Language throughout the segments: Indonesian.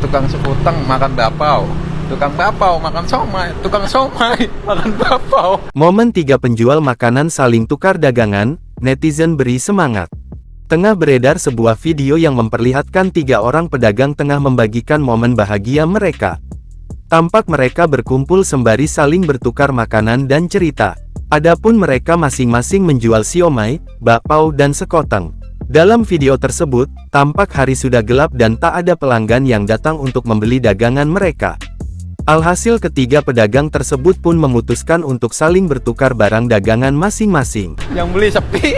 tukang sekutang makan bapau, tukang bapau makan somai, tukang somai makan bapau. Momen tiga penjual makanan saling tukar dagangan, netizen beri semangat. Tengah beredar sebuah video yang memperlihatkan tiga orang pedagang tengah membagikan momen bahagia mereka. Tampak mereka berkumpul sembari saling bertukar makanan dan cerita. Adapun mereka masing-masing menjual siomay, bakpao dan sekoteng. Dalam video tersebut, tampak hari sudah gelap dan tak ada pelanggan yang datang untuk membeli dagangan mereka. Alhasil ketiga pedagang tersebut pun memutuskan untuk saling bertukar barang dagangan masing-masing. Yang beli sepi,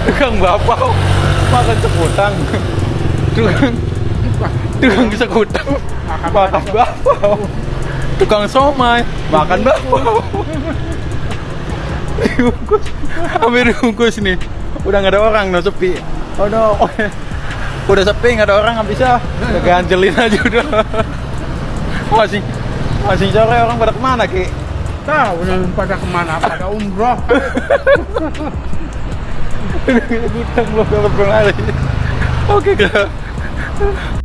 tukang bapau makan sekutang, tukang sekutang makan bapau, tukang somai makan bapau. Dibungkus, hampir dibungkus nih. Udah nggak ada orang, no sepi. Oh no, udah sepi nggak ada orang, nggak bisa. Udah ganjelin aja udah. Masih sore orang pada kemana Ki? Tahu yang pada kemana? Pada umroh. Oke Kak.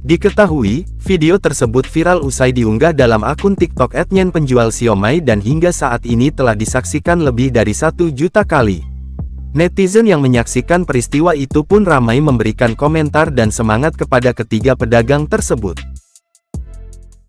Diketahui, video tersebut viral usai diunggah dalam akun TikTok @nyenpenjual siomay dan hingga saat ini telah disaksikan lebih dari 1 juta kali. Netizen yang menyaksikan peristiwa itu pun ramai memberikan komentar dan semangat kepada ketiga pedagang tersebut.